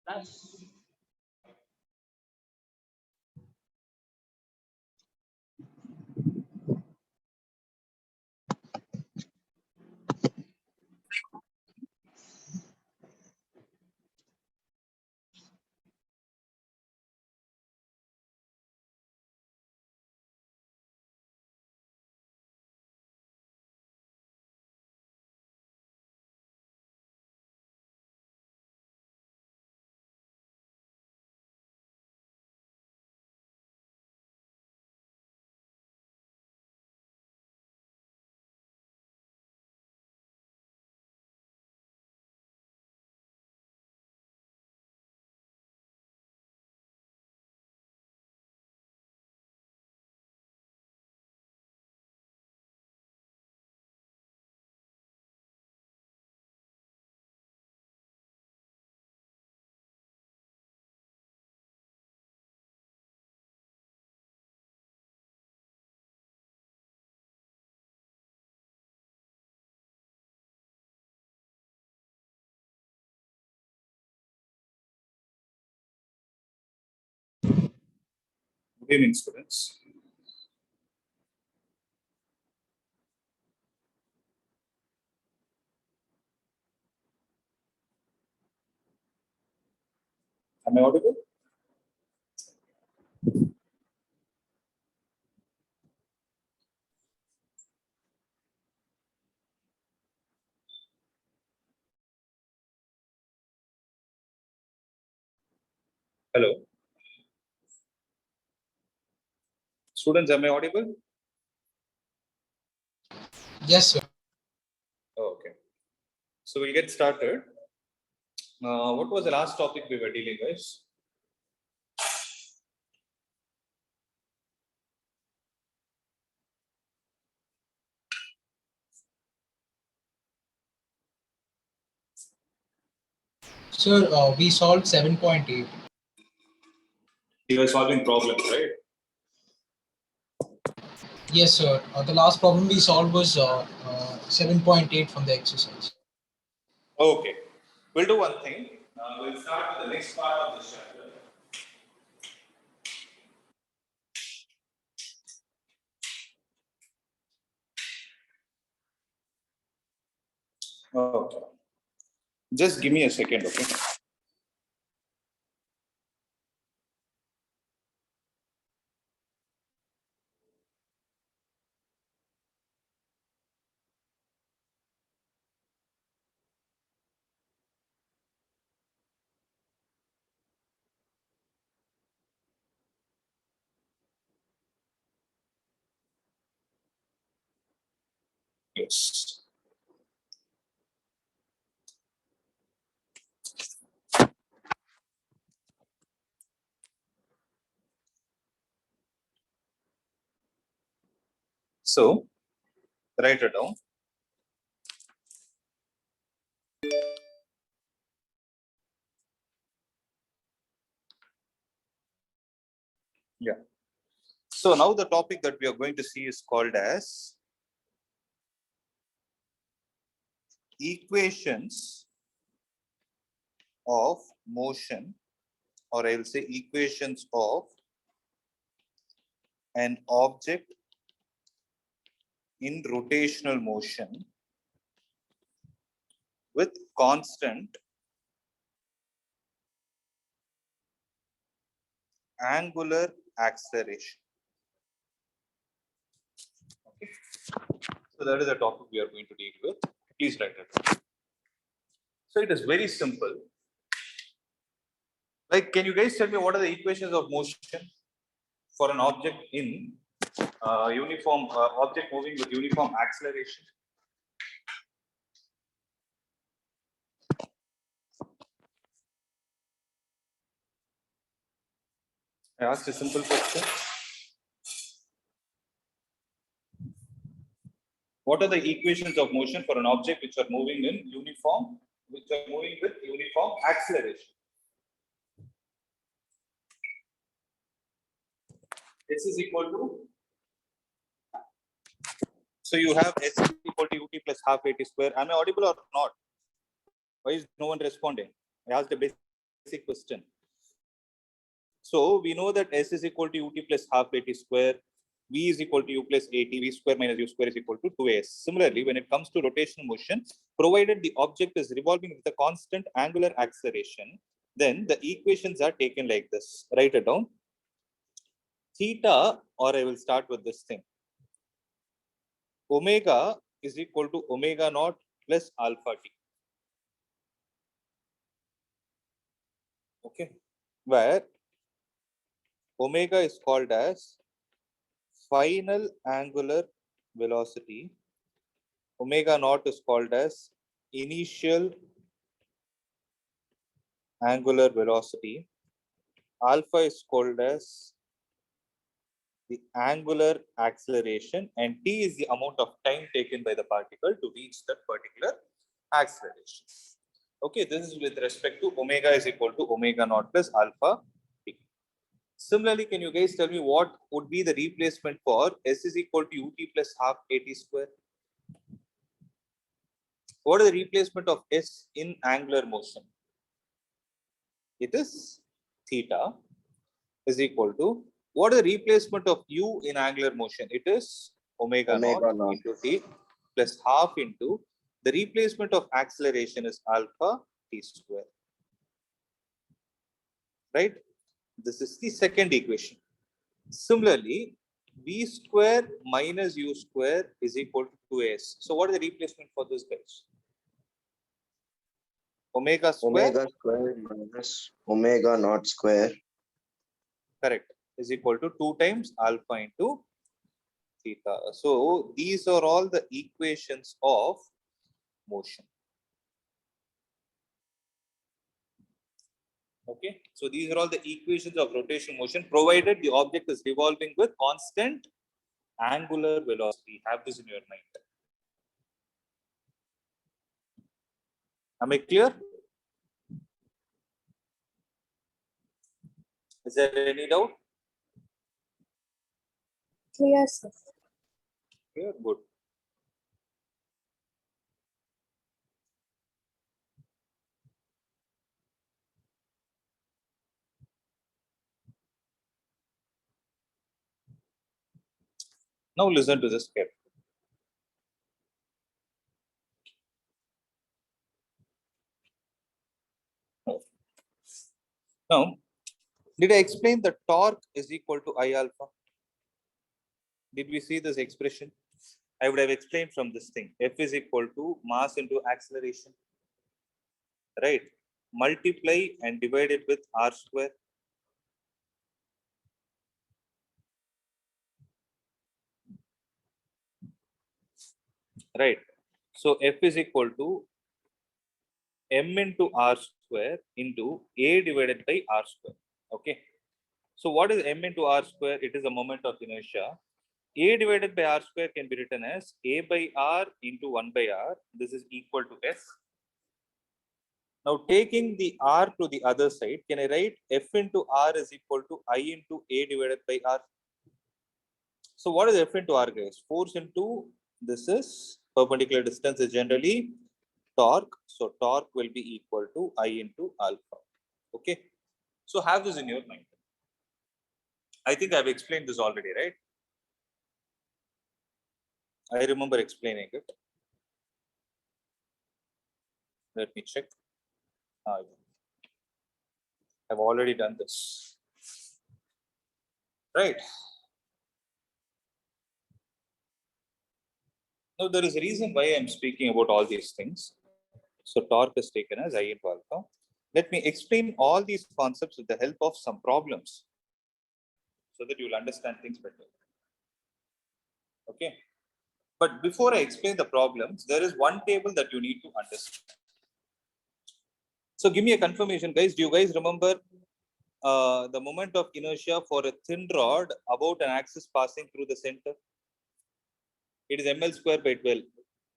Good evening, students. Am I audible? Hello. Students, am I audible? Yes, sir. Oh, okay. So we'll get started. What was the last topic we were dealing with? Sir, we solved 7.8. You were solving problems, right? Yes, sir. The last problem we solved was 7.8 from the exercise. Okay. We'll do one thing. We'll start with the next part of this chapter. Okay. Just give me a second, okay? Yes. So, write it down. Yeah. So now the topic that we are going to see is called as equations of motion, or I'll say equations of an object in rotational motion with constant angular acceleration. Okay. So that is the topic we are going to deal with. Please write it down. So it is very simple. Like, can you guys tell me what are the equations of motion for an object in uniform object moving with uniform acceleration? I asked a simple question. What are the equations of motion for an object which are moving in uniform, which are moving with uniform acceleration? S is equal to, so you have S is equal to ut plus half at square. Am I audible or not? Why is no one responding? I asked a basic basic question. So we know that S is equal to ut plus half at square, v is equal to u plus at, v square minus u square is equal to 2as. Similarly, when it comes to rotational motion, provided the object is revolving with a constant angular acceleration, then the equations are taken like this. Write it down. Theta, or I will start with this thing. Omega is equal to omega naught plus alpha t. Okay, where omega is called as final angular velocity, omega naught is called as initial angular velocity, alpha is called as the angular acceleration, and t is the amount of time taken by the particle to reach that particular acceleration. Okay, this is with respect to omega is equal to omega naught plus alpha t. Similarly, can you guys tell me what would be the replacement for S is equal to ut plus half at square? What is the replacement of S in angular motion? It is theta is equal to, what is the replacement of u in angular motion? It is omega naught into t plus half into the replacement of acceleration is alpha t square. Right? This is the second equation. Similarly, v square minus u square is equal to 2s. So what is the replacement for this, guys? Omega square minus omega naught square. Correct. Is equal to 2 times alpha into theta. So these are all the equations of motion. Okay. So these are all the equations of rotation motion, provided the object is revolving with constant angular velocity. Have this in your mind. Am I clear? Is there any doubt? Clear, sir. Clear. Good. Now listen to this carefully. Now, did I explain that torque is equal to I alpha? Did we see this expression? I would have explained from this thing. F is equal to mass into acceleration. Right? Multiply and divide it with r square. Right? So F is equal to m into r square into a divided by r square. Okay. So what is m into r square? It is a moment of inertia. A divided by r square can be written as a by r into 1 by r. This is equal to s. Now taking the r to the other side, can I write f into r is equal to I into a divided by r? So what is f into r, guys? Force into, this is perpendicular distance is generally torque. So torque will be equal to I into alpha. Okay. So have this in your mind. I think I've explained this already, right? I remember explaining it. Let me check. I've already done this. Right. Now there is a reason why I'm speaking about all these things. So torque is taken as I into alpha. Let me explain all these concepts with the help of some problems so that you'll understand things better. Okay. But before I explain the problems, there is one table that you need to understand. So give me a confirmation, guys. Do you guys remember the moment of inertia for a thin rod about an axis passing through the center? It is ml square by 12.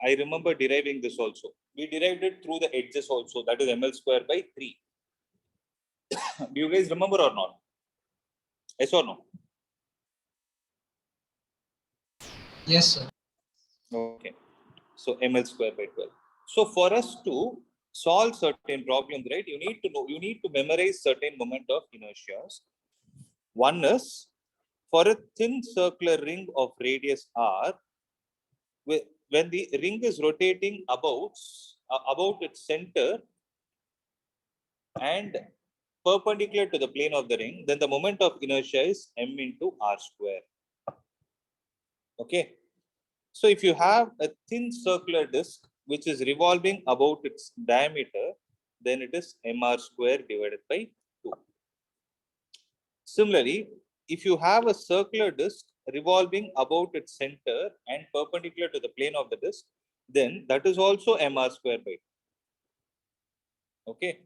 I remember deriving this also. We derived it through the edges also. That is ml square by 3. Do you guys remember or not? Yes or no? Yes, sir. Okay. So ml square by 12. So for us to solve certain problems, right? You need to know, you need to memorize certain moment of inertias. One is for a thin circular ring of radius r, when the ring is rotating about its center and perpendicular to the plane of the ring, then the moment of inertia is m into r square. Okay. So if you have a thin circular disk which is revolving about its diameter, then it is mr square divided by 2. Similarly, if you have a circular disk revolving about its center and perpendicular to the plane of the disk, then that is also mr square by 2. Okay.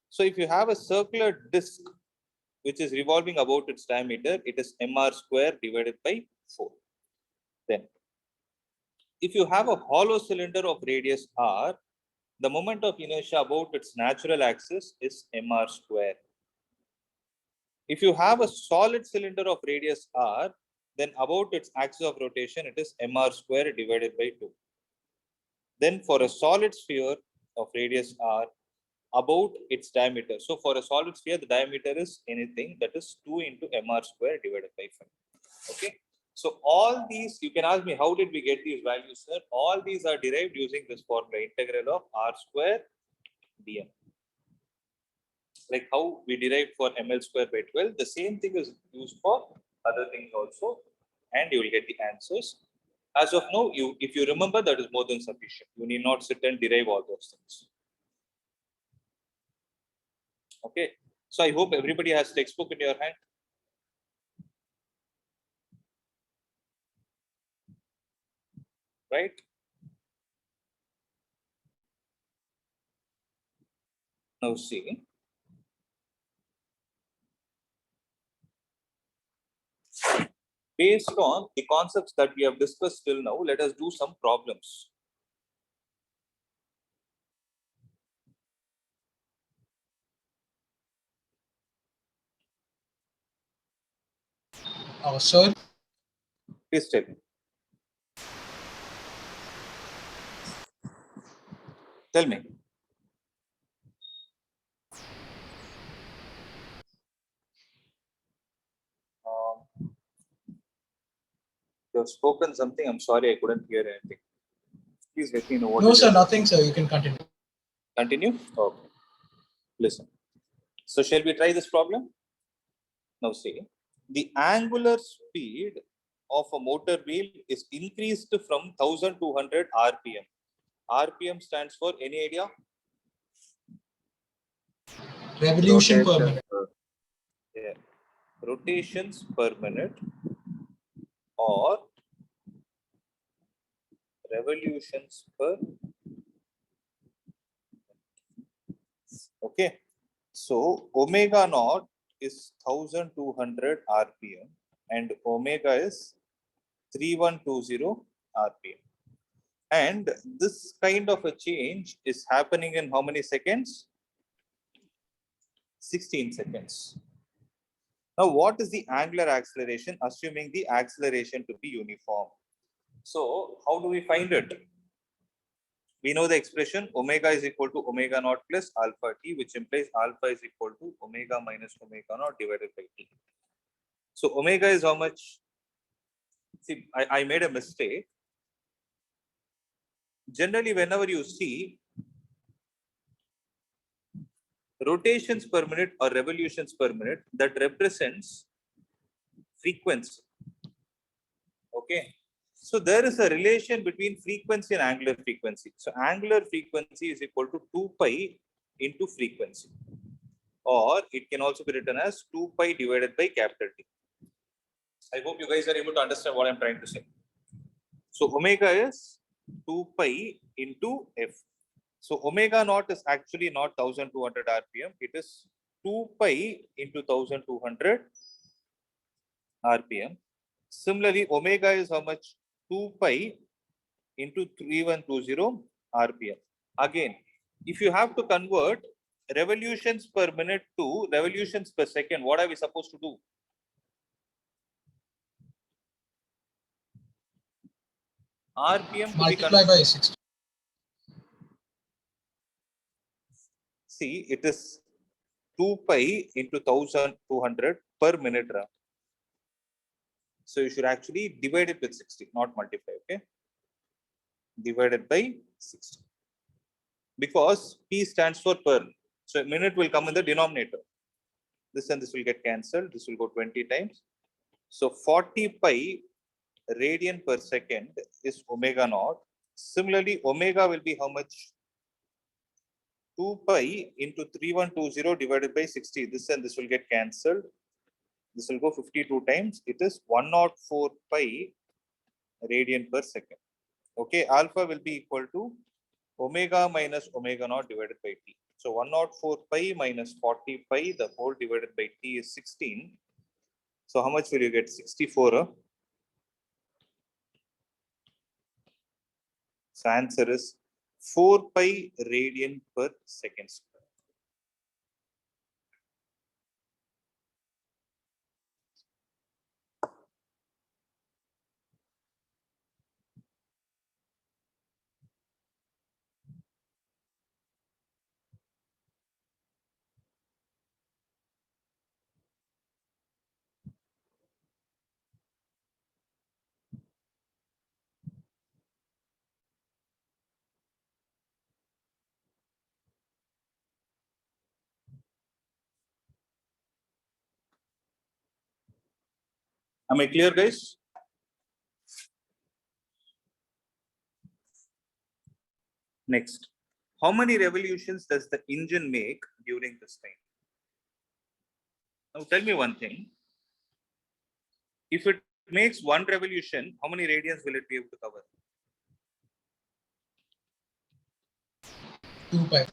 So if you have a circular disk which is revolving about its diameter, it is mr square divided by 4. Then, if you have a hollow cylinder of radius r, the moment of inertia about its natural axis is mr square. If you have a solid cylinder of radius r, then about its axis of rotation, it is mr square divided by 2. Then for a solid sphere of radius r, about its diameter. So for a solid sphere, the diameter is anything that is 2 into mr square divided by 5. Okay. So all these, you can ask me, how did we get these values, sir? All these are derived using this formula, integral of r square dm. Like how we derived for ml square by 12, the same thing is used for other things also, and you will get the answers. As of now, if you remember, that is more than sufficient. You need not sit and derive all those things. Okay. So I hope everybody has textbook in your hand. Right? Now see. Based on the concepts that we have discussed till now, let us do some problems. Sir, Please tell me. Tell me. You have spoken something. I'm sorry, I couldn't hear anything. Please let me know what. No, sir, nothing, sir. You can continue. Continue? Okay. Listen. So, shall we try this problem? Now, see, the angular speed of a motor wheel is increased from 1200 RPM. RPM stands for any idea? Revolution per minute. Yeah. Rotations per minute or revolutions per. Okay. So omega naught is 1200 RPM and omega is 3120 RPM. And this kind of a change is happening in how many seconds? 16 seconds. Now, what is the angular acceleration, assuming the acceleration to be uniform? So, how do we find it? We know the expression omega is equal to omega naught plus alpha t, which implies alpha is equal to omega minus omega naught divided by t. So, omega is how much? See, I made a mistake. Generally, whenever you see rotations per minute or revolutions per minute, that represents frequency. Okay. So there is a relation between frequency and angular frequency. So angular frequency is equal to 2 pi into frequency. Or it can also be written as 2 pi divided by capital T. I hope you guys are able to understand what I'm trying to say. So omega is 2 pi into f. So omega naught is actually not 1200 RPM. It is 2 pi into 1200 RPM. Similarly, omega is how much? 2 pi into 3120 RPM. Again, if you have to convert revolutions per minute to revolutions per second, what are we supposed to do? RPM to Multiply by 60. See, it is 2 pi into 1200 per minute. So you should actually divide it with 60, not multiply. Okay, divided by 60, because p stands for per. So a minute will come in the denominator. This and this will get cancelled. This will go 20 times. So 40 pi radian per second is omega naught. Similarly, omega will be how much? 2 pi into 3120 divided by 60. This and this will get cancelled. This will go 52 times. It is 104 pi radian per second. Okay, alpha will be equal to omega minus omega naught divided by t. So 104 pi minus 40 pi, the whole divided by t is 16. So how much will you get? 64. So answer is 4 pi radian per second square. Am I clear, guys? Next, how many revolutions does the engine make during this time? Now tell me one thing. If it makes one revolution, how many radians will it be able to cover? 2 pi.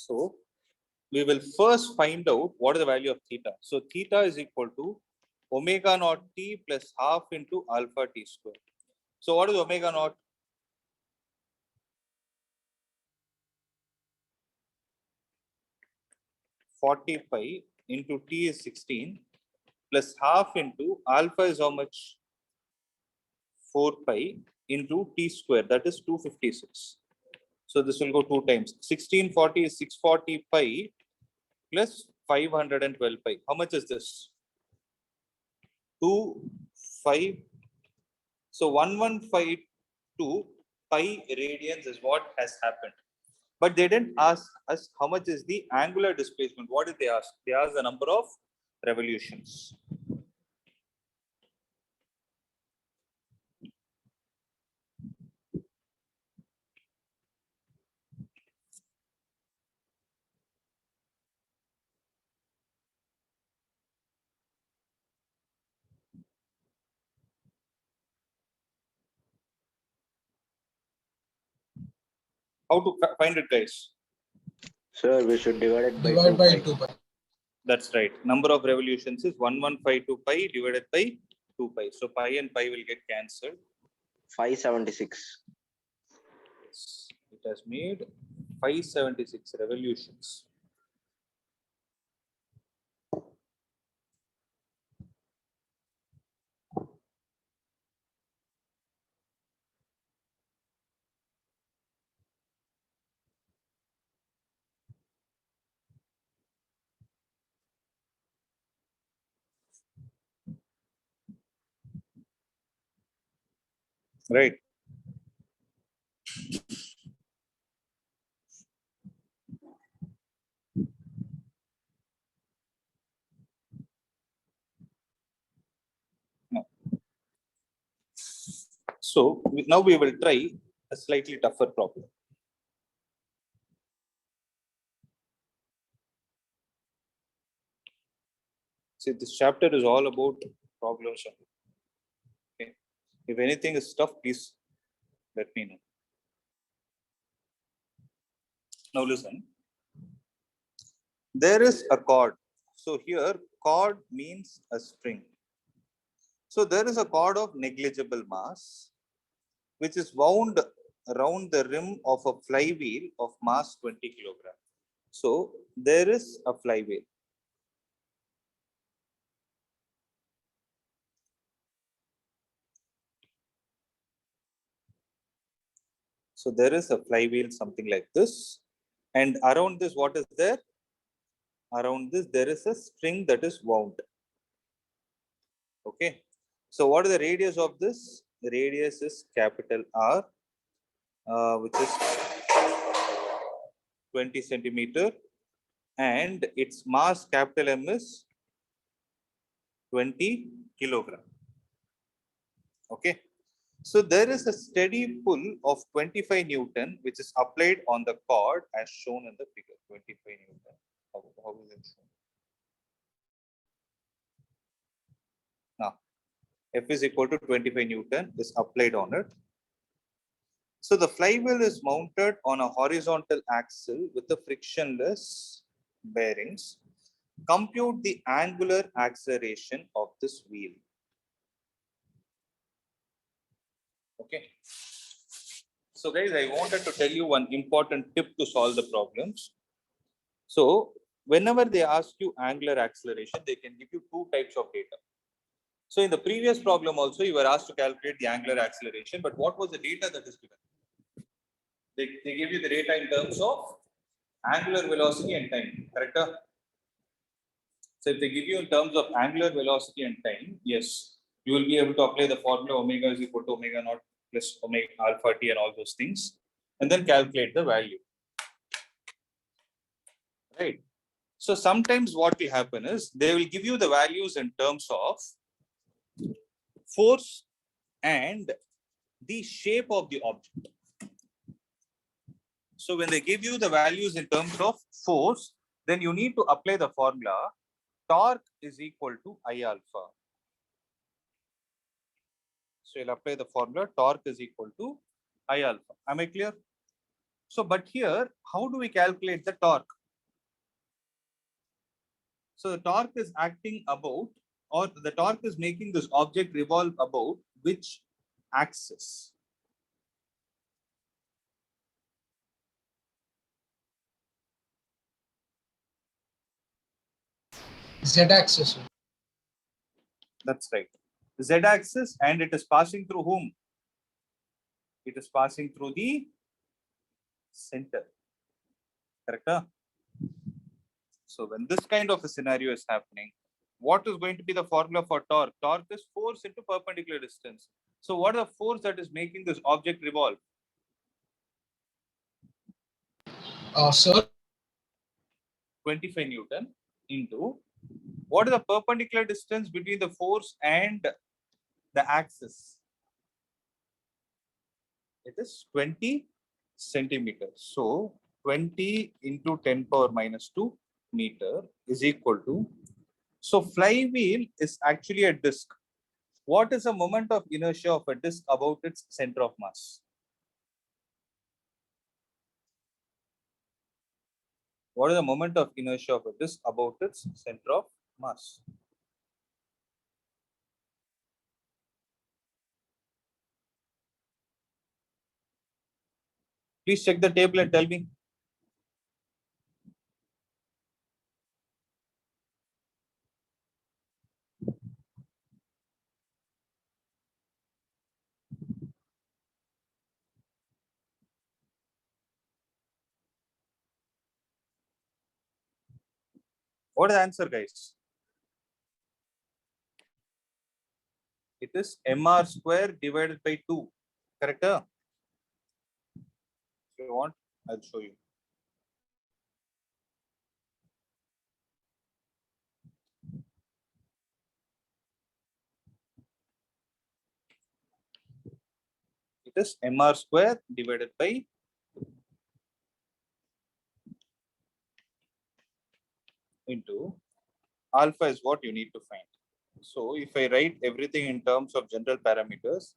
So we will first find out what is the value of theta. So theta is equal to omega naught t plus half into alpha t square. So what is omega naught? Forty pi into t is 16 plus half into alpha is how much? 4 pi into t square, that is 256. So this will go 2 times. 1640 is 640 pi plus 512 pi. How much is this? 2, 5. So 1152 pi radians is what has happened. But they didn't ask us how much is the angular displacement. What did they ask? They asked the number of revolutions. How to find it, guys? Sir, we should divide it by Divide 2 by pi. 2 pi. That's right. Number of revolutions is 1152 pi divided by 2 pi. So pi and pi will get cancelled. 576. It has made 576 revolutions. Right. So now we will try a slightly tougher problem. See, this chapter is all about problems. Okay. If anything is tough, please let me know. Now listen. There is a cord. So here, cord means a string. So there is a cord of negligible mass, which is wound around the rim of a flywheel of mass 20 kilogram. So there is a flywheel. So there is a flywheel, something like this. And around this, what is there? Around this, there is a string that is wound. Okay. So what is the radius of this? The radius is capital R, which is 20 centimeter. And its mass, capital M, is 20 kilogram. Okay. So there is a steady pull of 25 Newton, which is applied on the cord as shown in the figure. 25 Newton. How is it shown? Now, F is equal to 25 Newton is applied on it. So the flywheel is mounted on a horizontal axle with the frictionless bearings. Compute the angular acceleration of this wheel. Okay. So guys, I wanted to tell you one important tip to solve the problems. So whenever they ask you angular acceleration, they can give you two types of data. So in the previous problem also, you were asked to calculate the angular acceleration, but what was the data that is given? They give you the data in terms of angular velocity and time, correct? So if they give you in terms of angular velocity and time, yes, you will be able to apply the formula omega is equal to omega naught plus omega alpha t and all those things, and then calculate the value. Right. So sometimes what will happen is they will give you the values in terms of force and the shape of the object. So when they give you the values in terms of force, then you need to apply the formula torque is equal to I alpha. So you'll apply the formula torque is equal to I alpha. Am I clear? So, but here, how do we calculate the torque? So the torque is acting about, or the torque is making this object revolve about which axis? Z-axis. That's right. Z-axis, and it is passing through whom? It is passing through the center. Correct? So when this kind of a scenario is happening, what is going to be the formula for torque? Torque is force into perpendicular distance. So what is the force that is making this object revolve? Sir, 25 Newton into what is the perpendicular distance between the force and the axis? It is 20 centimeters. So 20 into 10 power minus 2 meter is equal to, so flywheel is actually a disc. What is the moment of inertia of a disc about its center of mass? What is the moment of inertia of a disc about its center of mass? Please check the table and tell me. What is the answer, guys? It is mr square divided by 2. Correct? If you want, I'll show you. It is mr square divided by into alpha is what you need to find. So if I write everything in terms of general parameters,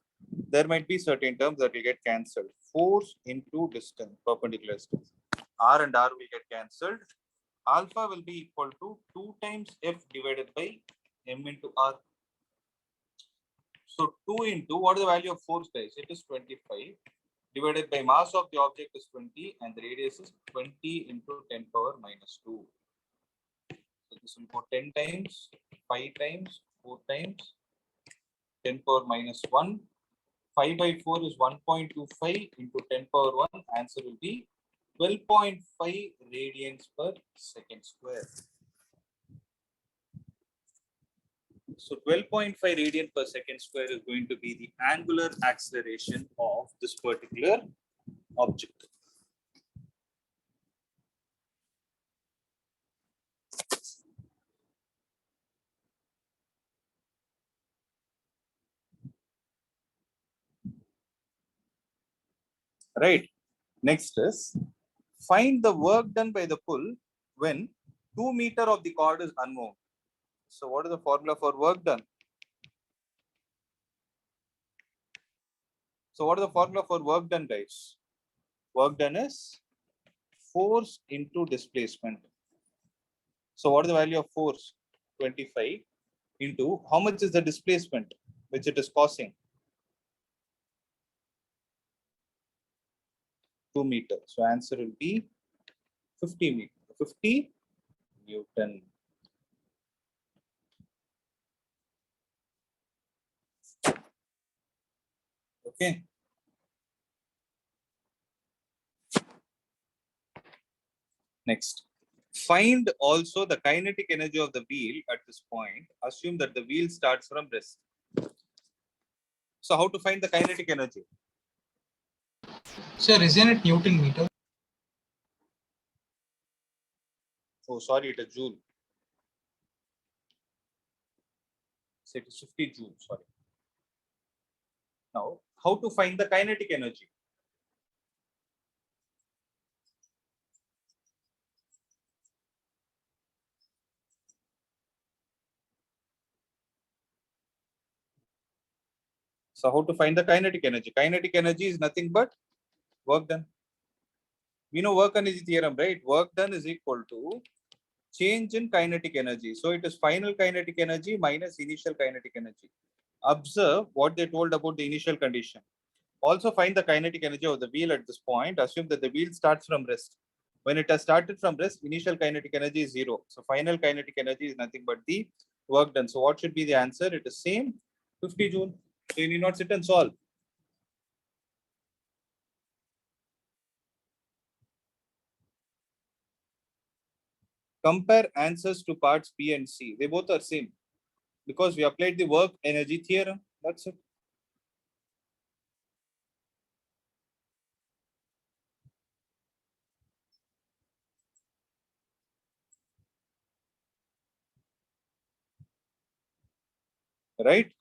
there might be certain terms that will get cancelled. Force into distance, perpendicular distance. R and R will get cancelled. Alpha will be equal to 2 times F divided by M into R. So 2 into, what is the value of force, guys? It is 25 divided by mass of the object is 20 and the radius is 20 into 10 power minus 2. So this will go 10 times, 5 times, 4 times, 10 power minus 1, 5 by 4 is 1.25 into 10 power 1. Answer will be 12.5 radians per second square. So 12.5 radian per second square is going to be the angular acceleration of this particular object. Right. Next is find the work done by the pull when 2 meters of the cord is unwound. So what is the formula for work done? So what is the formula for work done, guys? Work done is force into displacement. So what is the value of force? 25 into how much is the displacement which it is causing? 2 meters. So answer will be 50 meters. 50 Newton. Okay. Next. Find also the kinetic energy of the wheel at this point. Assume that the wheel starts from rest. So how to find the kinetic energy? Sir, isn't it Newton meter? Oh, sorry, it is joule. So it is 50 joule, sorry. Now, how to find the kinetic energy? So how to find the kinetic energy? Kinetic energy is nothing but work done. We know work energy theorem, right? Work done is equal to change in kinetic energy. So it is final kinetic energy minus initial kinetic energy. Observe what they told about the initial condition. Also find the kinetic energy of the wheel at this point. Assume that the wheel starts from rest. When it has started from rest, initial kinetic energy is 0. So final kinetic energy is nothing but the work done. So what should be the answer? It is same 50 joule. So you need not sit and solve. Compare answers to parts B and C. They both are same because we applied the work energy theorem. That's it. Right?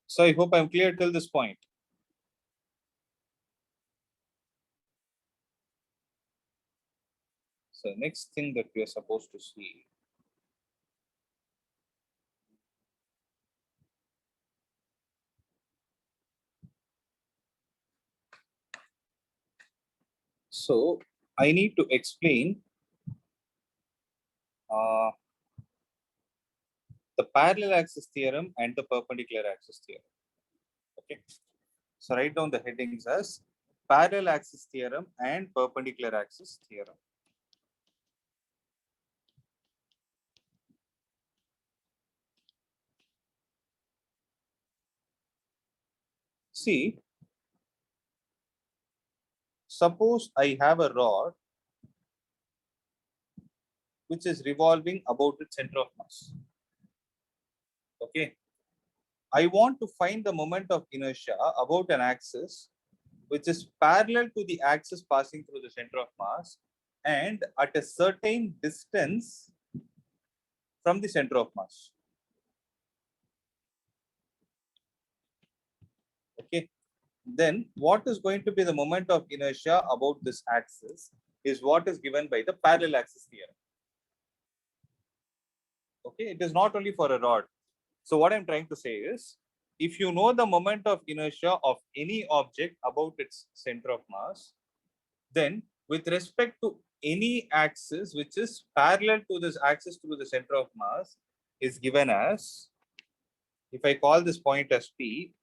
So I hope I'm clear till this point. So next thing that we are supposed to see. So I need to explain the parallel axis theorem and the perpendicular axis theorem. Okay. So write down the headings as parallel axis theorem and perpendicular axis theorem. See, suppose I have a rod which is revolving about its center of mass. Okay. I want to find the moment of inertia about an axis which is parallel to the axis passing through the center of mass and at a certain distance from the center of mass. Okay. Then what is going to be the moment of inertia about this axis is what is given by the parallel axis theorem. Okay. It is not only for a rod. So what I'm trying to say is, if you know the moment of inertia of any object about its center of mass, then with respect to any axis which is parallel to this axis through the center of mass is given as, if I call this point as P,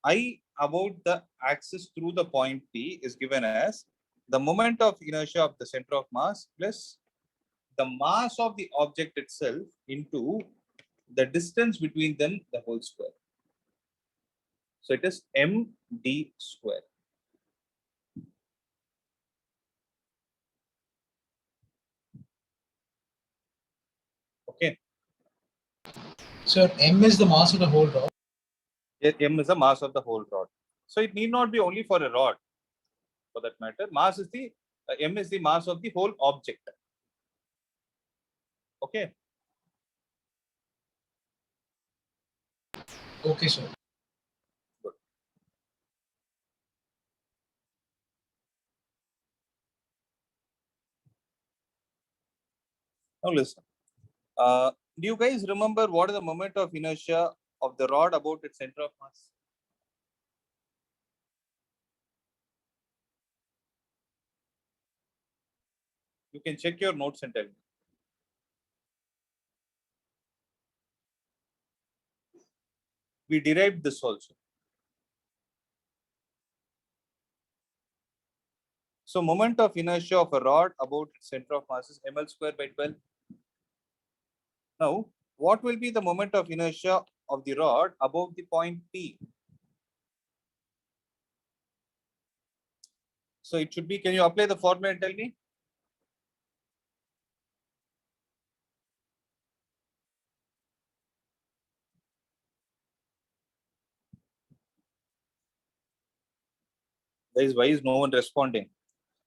I about the axis through the point P is given as the moment of inertia of the center of mass plus the mass of the object itself into the distance between them, the whole square. So it is md square. Okay. Sir, M is the mass of the whole rod. Yes, m is the mass of the whole rod. So it need not be only for a rod. For that matter, mass is the m is the mass of the whole object. Okay. Okay, sir. Good. Now listen. Do you guys remember what is the moment of inertia of the rod about its center of mass? You can check your notes and tell me. We derived this also. So moment of inertia of a rod about its center of mass is ml square by 12. Now, what will be the moment of inertia of the rod above the point P? So it should be, can you apply the formula and tell me? Guys, why is no one responding?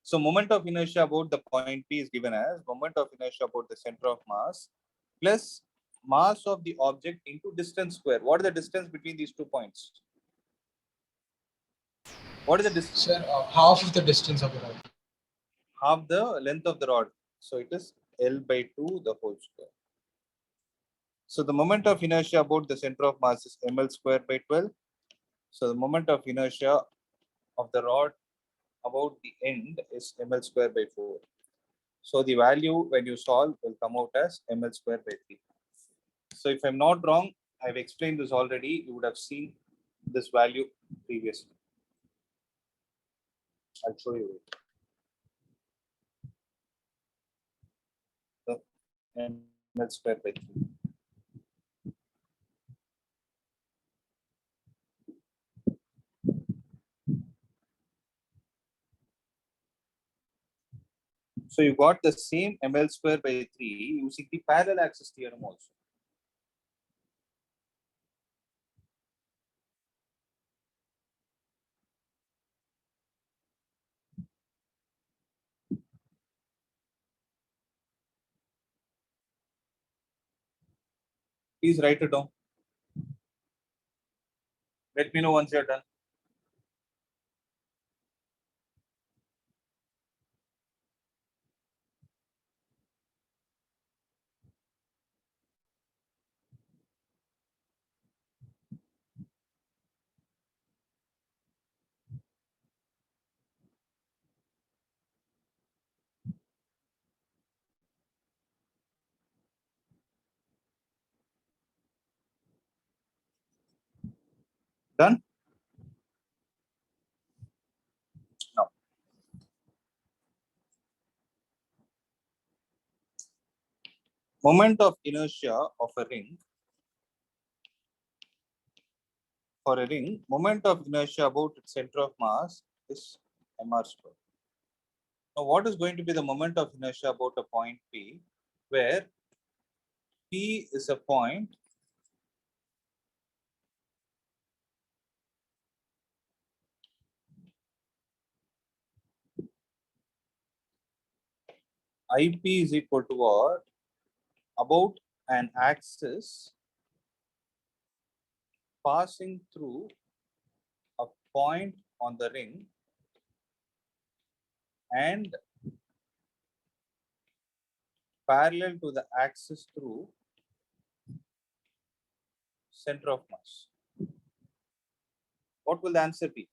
So moment of inertia about the point P is given as moment of inertia about the center of mass plus mass of the object into distance square. What is the distance between these 2 points? What is the distance? Sir, half of the distance of the rod. Half the length of the rod. So it is L by 2 the whole square. So the moment of inertia about the center of mass is ml square by 12. So the moment of inertia of the rod about the end is ml square by 4. So the value when you solve will come out as ml square by 3. So if I'm not wrong, I've explained this already. You would have seen this value previously. I'll show you. So ml square by 3. So you got the same ml square by 3 using the parallel axis theorem also. Please write it down. Let me know once you're done. Done? Now, moment of inertia of a ring. For a ring, moment of inertia about its center of mass is mr square. Now, what is going to be the moment of inertia about a point P, where P is a point IP is equal to what? About an axis passing through a point on the ring and parallel to the axis through center of mass. What will the answer be?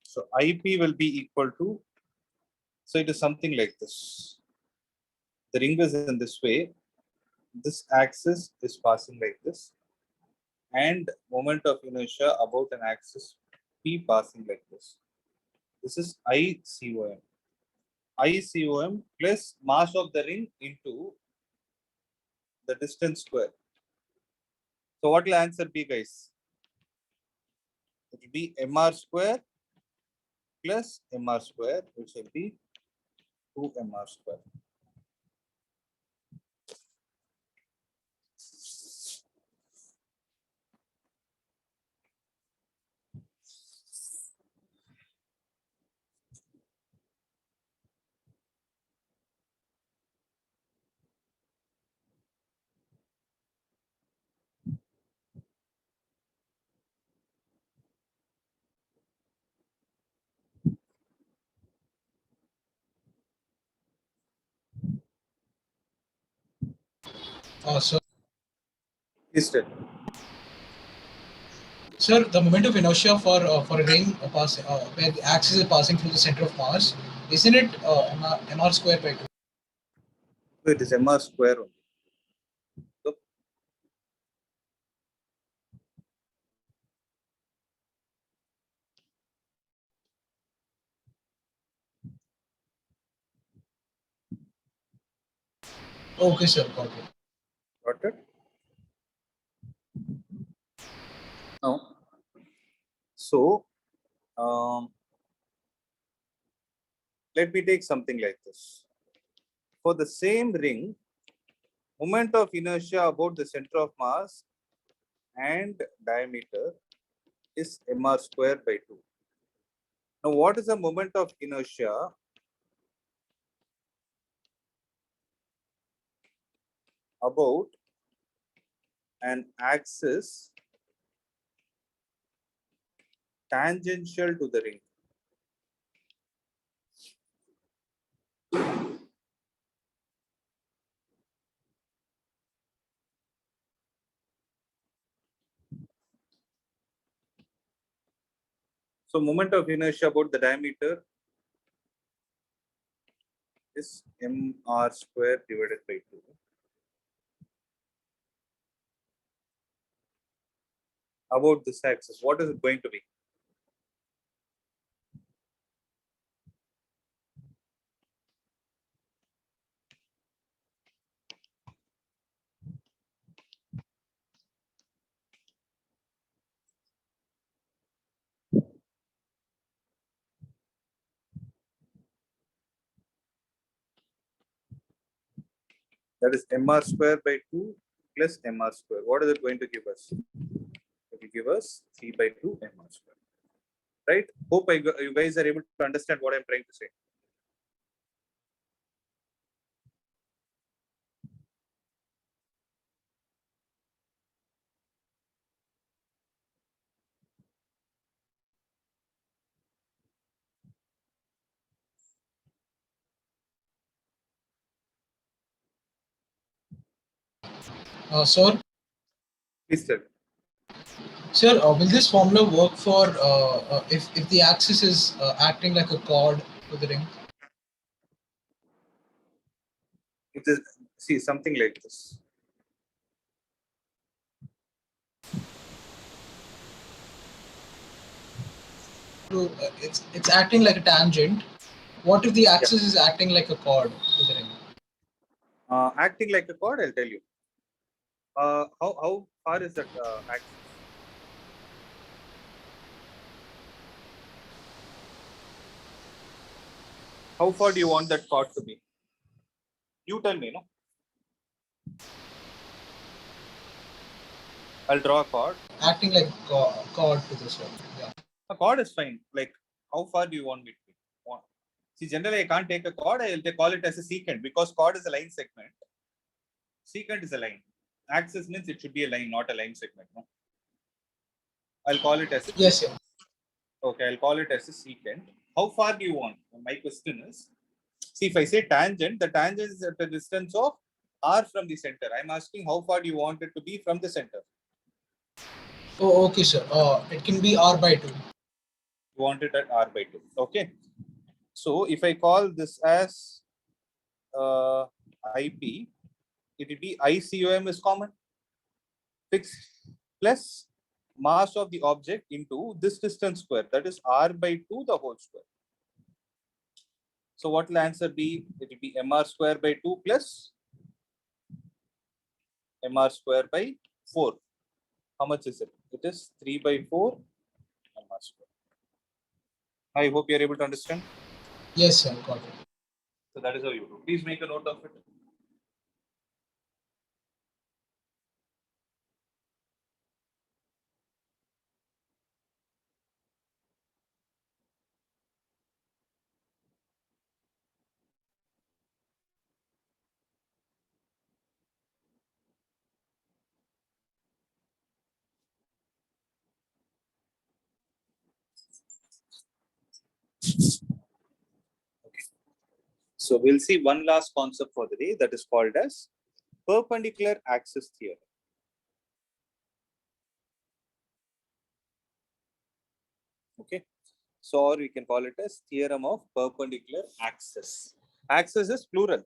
So IP will be equal to, so it is something like this. The ring is in this way. This axis is passing like this, and moment of inertia about an axis P passing like this. This is ICOM. ICOM plus mass of the ring into the distance square. So what will answer be, guys? It will be MR square plus MR square, which will be 2MR square. Sir, Is it? sir, the moment of inertia for a ring where the axis is passing through the center of mass, isn't it mr square by 2? So it is MR square only. So Okay, sir, got it. got it? Now, so let me take something like this. For the same ring, moment of inertia about the center of mass and diameter is MR square by 2. Now, what is the moment of inertia about an axis tangential to the ring? So moment of inertia about the diameter is MR square divided by 2. About this axis, what is it going to be? That is MR square by 2 plus MR square. What is it going to give us? It will give us 3 by 2 MR square. Right? Hope you guys are able to understand what I'm trying to say. Sir, Please tell me. sir, will this formula work for if the axis is acting like a chord to the ring? It is, see, something like this. It's acting like a tangent. What if the axis is acting like a chord to the ring? Acting like a chord, I'll tell you. How far is that axis? How far do you want that chord to be? You tell me, no? I'll draw a chord. Acting like a chord to this one. Yeah. A chord is fine. Like, how far do you want me to be? See, generally, I can't take a chord. They call it as a secant because chord is a line segment. Secant is a line. Axis means it should be a line, not a line segment. No? I'll call it as a Yes, sir. Okay, I'll call it as a secant. How far do you want? My question is, see, if I say tangent, the tangent is at a distance of r from the center. I'm asking how far do you want it to be from the center? Oh, okay, sir. It can be r by 2. You want it at r by 2. Okay. So if I call this as IP, it will be ICOM is common, fixed plus mass of the object into this distance square, that is r by 2 the whole square. So what will answer be? It will be mr square by 2 plus mr square by 4. How much is it? It is 3 by 4 mr square. I hope you are able to understand. Yes, sir. Got it. So that is how you do. Please make a note of it. So we'll see one last concept for the day, that is called as perpendicular axis theorem. Okay. So or we can call it as theorem of perpendicular axis. Axis is plural.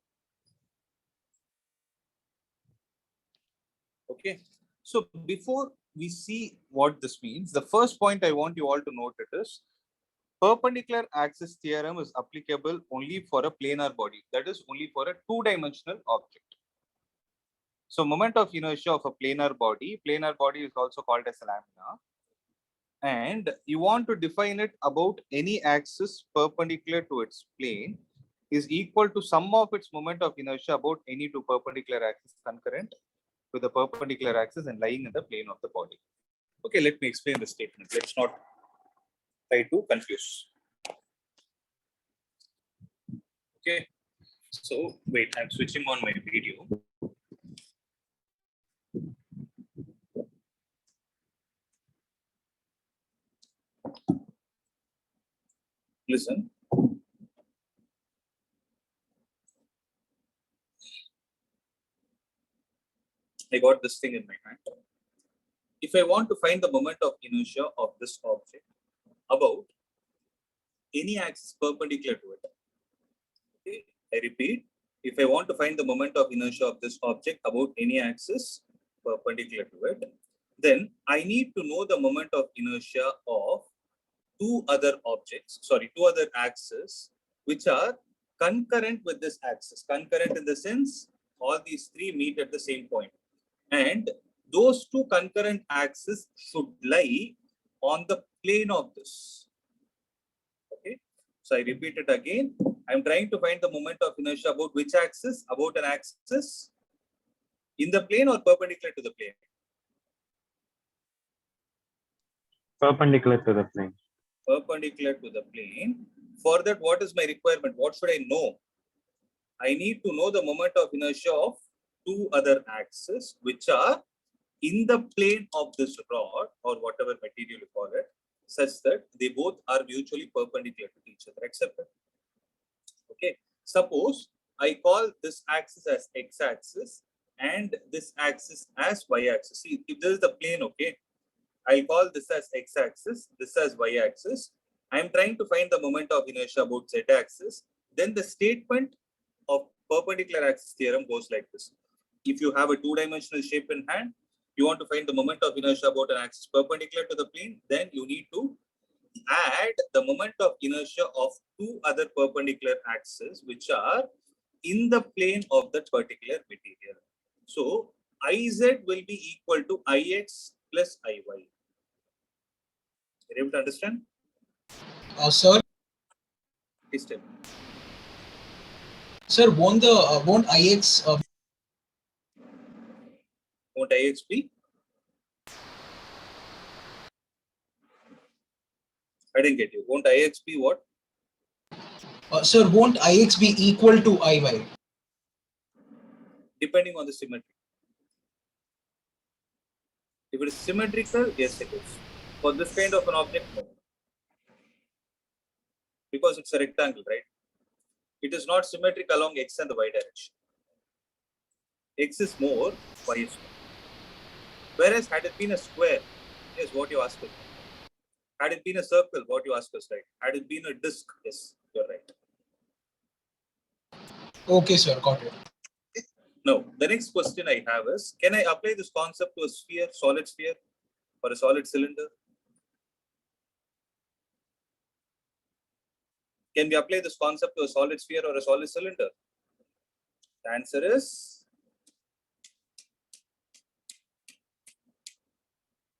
Okay. So before we see what this means, the first point I want you all to note it is perpendicular axis theorem is applicable only for a planar body, that is only for a two-dimensional object. So moment of inertia of a planar body is also called as a lamina, and you want to define it about any axis perpendicular to its plane is equal to sum of its moment of inertia about any two perpendicular axes concurrent with the perpendicular axis and lying in the plane of the body. Okay, let me explain the statement. Let's not try to confuse. Okay, so wait, I'm switching on my video. Listen. I got this thing in my hand. If I want to find the moment of inertia of this object about any axis perpendicular to it, okay, I repeat, if I want to find the moment of inertia of this object about any axis perpendicular to it, then I need to know the moment of inertia of two other axes which are concurrent with this axis. Concurrent in the sense all these three meet at the same point, and those two concurrent axes should lie on the plane of this. Okay, so I repeat it again. I'm trying to find the moment of inertia about which axis? About an axis in the plane or perpendicular to the plane? Perpendicular to the plane. Perpendicular to the plane. For that, what is my requirement? What should I know? I need to know the moment of inertia of two other axes which are in the plane of this rod or whatever material you call it, such that they both are mutually perpendicular to each other, accepted? Okay, suppose I call this axis as x-axis and this axis as y-axis. See, if this is the plane, okay, I call this as x-axis, this as y-axis. I am trying to find the moment of inertia about z-axis. Then the statement of perpendicular axis theorem goes like this. If you have a two-dimensional shape in hand, you want to find the moment of inertia about an axis perpendicular to the plane, then you need to add the moment of inertia of two other perpendicular axes which are in the plane of that particular material. So Iz will be equal to Ix plus Iy. Are you able to understand? Sir, Please tell me. sir, won't IX Won't Ix be? I didn't get you. Won't Ix be what? sir, won't IX be equal to IY? Depending on the symmetry. If it is symmetrical, yes, it is. For this kind of an object, no. Because it's a rectangle, right? It is not symmetric along x and the y direction. X is more, y is more. Whereas had it been a square, yes, what you asked us. Had it been a circle, what you asked us, right? Had it been a disc, yes, you're right. Okay, sir, got it. Now, the next question I have is, can I apply this concept to a sphere, solid sphere? for a solid cylinder? Can we apply this concept to a solid sphere or a solid cylinder? The answer is,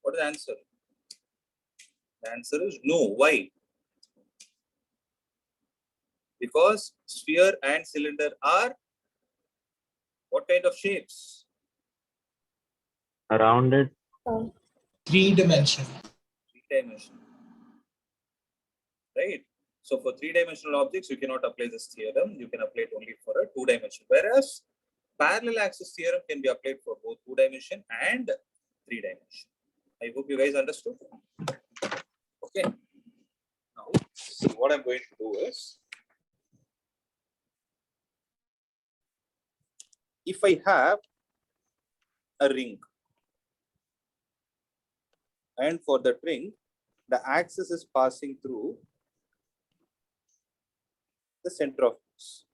what is the answer? The answer is no. Why? Because sphere and cylinder are what kind of shapes? Rounded. 3-dimensional. Three-dimensional. Right? So for three-dimensional objects, you cannot apply this theorem. You can apply it only for a two-dimension. Whereas parallel axis theorem can be applied for both two-dimension and three-dimension. I hope you guys understood. Okay. Now, what I'm going to do is, if I have a ring, and for that ring, the axis is passing through the center of mass.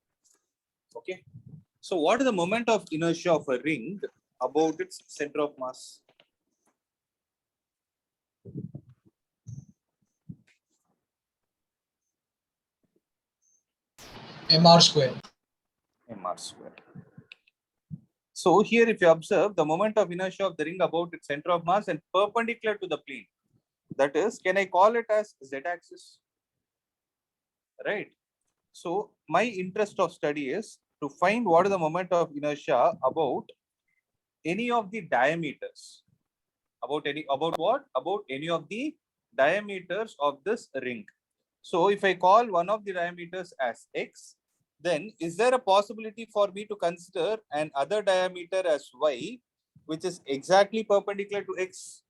Okay. So what is the moment of inertia of a ring about its center of mass? mr square. Mr square. So here, if you observe, the moment of inertia of the ring about its center of mass and perpendicular to the plane, that is, can I call it as z-axis? Right. So my interest of study is to find what is the moment of inertia about any of the diameters. About what? About any of the diameters of this ring. So if I call one of the diameters as x, then is there a possibility for me to consider an other diameter as y, which is exactly perpendicular to x?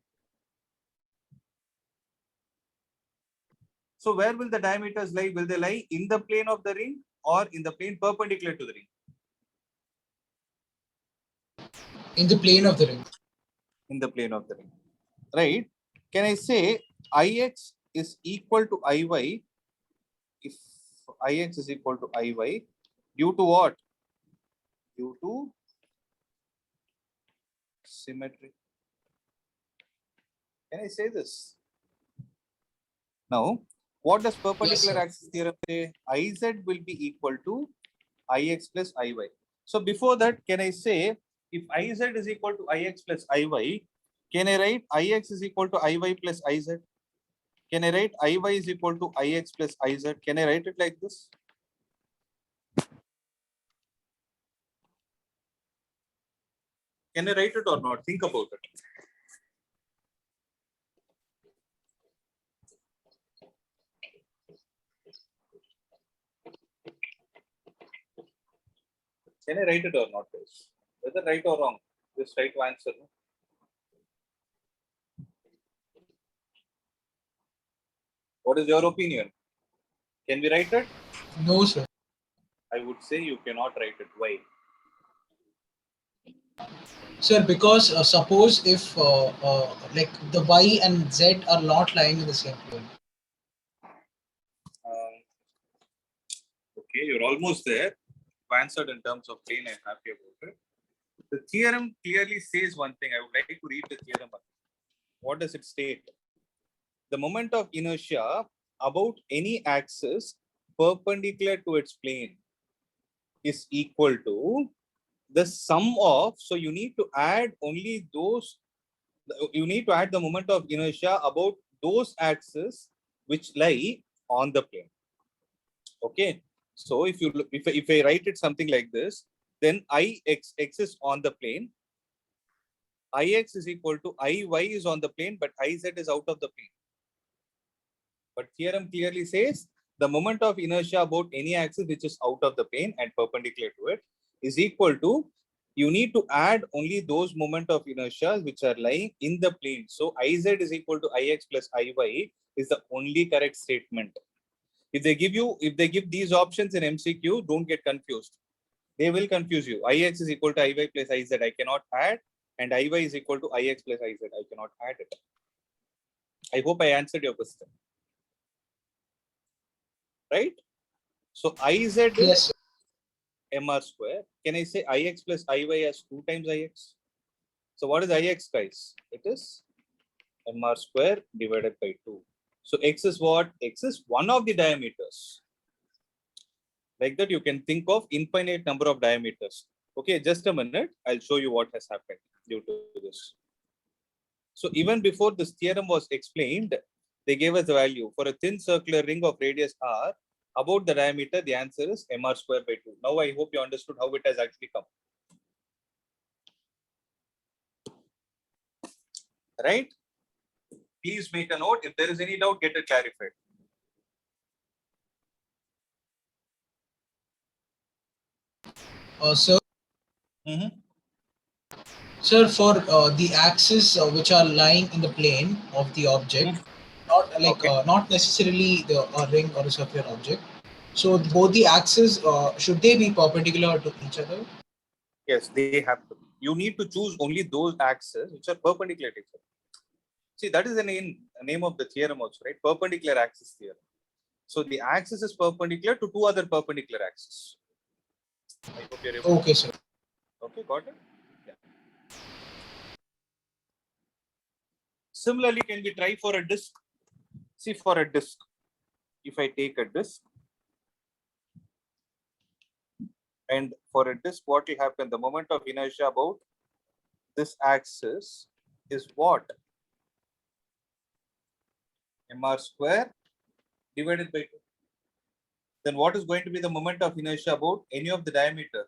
So where will the diameters lie? Will they lie in the plane of the ring or in the plane perpendicular to the ring? In the plane of the ring. In the plane of the ring, right? Can I say Ix is equal to Iy if Ix is equal to Iy due to what? Due to symmetry. Can I say this? Now, what does perpendicular axis theorem say? Iz will be equal to Ix plus Iy. So before that, can I say if Iz is equal to Ix plus Iy, can I write Ix is equal to Iy plus Iz? Can I write Iy is equal to Ix plus Iz? Can I write it like this? Can I write it or not? Think about it. Can I write it or not, guys? Whether right or wrong, just try to answer. No? What is your opinion? Can we write it? No, sir. I would say you cannot write it. Why? Sir, because suppose if like the y and z are not lying in the same plane. Okay, you're almost there. You've answered in terms of plane. I'm happy about it. The theorem clearly says one thing. I would like to read the theorem. What does it state? The moment of inertia about any axis perpendicular to its plane is equal to the sum of, so you need to add only those, you need to add the moment of inertia about those axes which lie on the plane. Okay. So if you look, if I write it something like this, then Ix is on the plane. Ix is equal to Iy is on the plane, but Iz is out of the plane. But theorem clearly says the moment of inertia about any axis which is out of the plane and perpendicular to it is equal to, you need to add only those moment of inertia which are lying in the plane. So Iz is equal to Ix plus Iy is the only correct statement. If they give these options in MCQ, don't get confused. They will confuse you. Ix is equal to Iy plus Iz. I cannot add, and Iy is equal to Ix plus Iz. I cannot add it. I hope I answered your question. Right? So Iz is Yes, sir. mr square. Can I say Ix plus Iy as 2 times Ix? So what is Ix, guys? It is mr square divided by 2. So x is what? X is one of the diameters. Like that, you can think of infinite number of diameters. Okay, just a minute. I'll show you what has happened due to this. So even before this theorem was explained, they gave us the value for a thin circular ring of radius r about the diameter. The answer is mr square by 2. Now I hope you understood how it has actually come. Right? Please make a note. If there is any doubt, get it clarified. Sir, sir, for the axes which are lying in the plane of the object, not like Okay. not necessarily the ring or a circular object. So both the axes should they be perpendicular to each other? Yes, they have to. You need to choose only those axes which are perpendicular to each other. See, that is the name of the theorem also, right? Perpendicular axis theorem. So the axis is perpendicular to two other perpendicular axes. I hope you're able. Okay, sir. Okay, got it? Yeah. Similarly, can we try for a disk? See, for a disk, if I take a disk, and for a disk, what will happen? The moment of inertia about this axis is what? mr square divided by 2. Then what is going to be the moment of inertia about any of the diameter?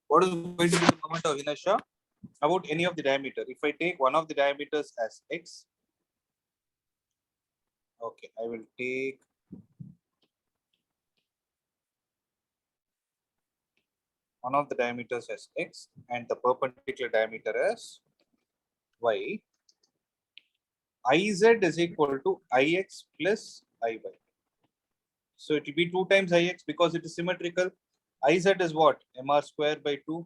What is going to be the moment of inertia about any of the diameter? If I take one of the diameters as x, okay, I will take one of the diameters as x and the perpendicular diameter as y. Iz is equal to ix plus iy. So it will be 2 times ix because it is symmetrical. Iz is what? mr square by 2.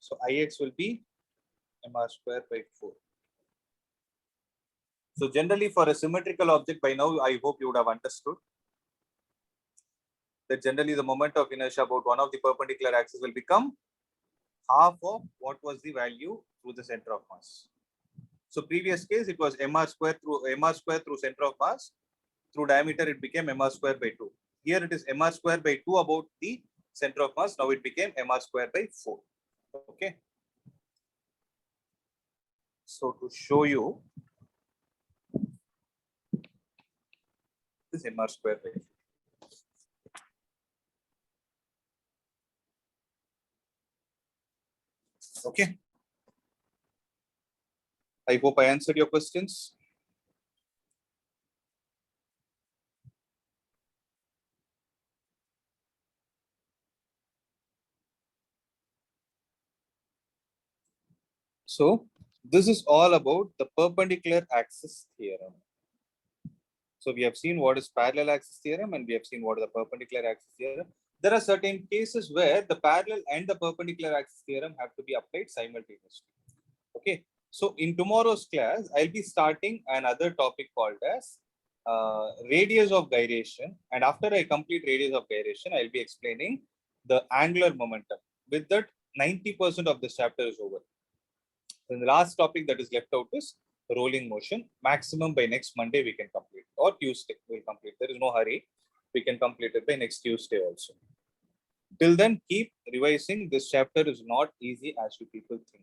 So ix will be mr square by 4. So generally for a symmetrical object, by now I hope you would have understood that generally the moment of inertia about one of the perpendicular axes will become half of what was the value through the center of mass. So previous case it was mr square through center of mass. Through diameter it became mr square by 2. Here it is mr square by 2 about the center of mass. Now it became mr square by 4. Okay. So to show you this mr square by 4. Okay. I hope I answered your questions. So this is all about the perpendicular axis theorem. So we have seen what is parallel axis theorem and we have seen what is the perpendicular axis theorem. There are certain cases where the parallel and the perpendicular axis theorem have to be applied simultaneously. Okay. So in tomorrow's class, I'll be starting another topic called as radius of gyration. And after I complete radius of gyration, I'll be explaining the angular momentum. With that, 90% of this chapter is over. Then the last topic that is left out is rolling motion. Maximum by next Monday we can complete, or Tuesday we'll complete. There is no hurry. We can complete it by next Tuesday also. Till then, keep revising. This chapter is not easy as you people think.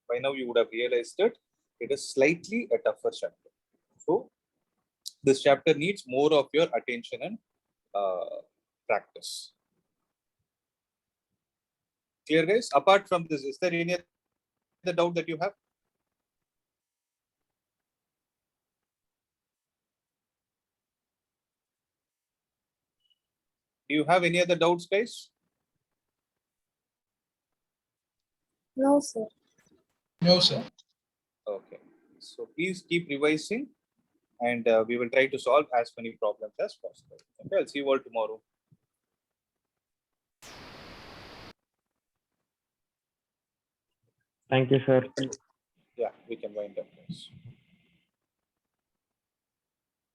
By now you would have realized that it is slightly a tougher chapter. So this chapter needs more of your attention and practice. Clear, guys? Apart from this, is there any other doubt that you have? Do you have any other doubts, guys? No, sir. No, sir. Okay. So please keep revising and we will try to solve as many problems as possible. Okay, I'll see you all tomorrow. Thank you, sir. Yeah, we can wind up this.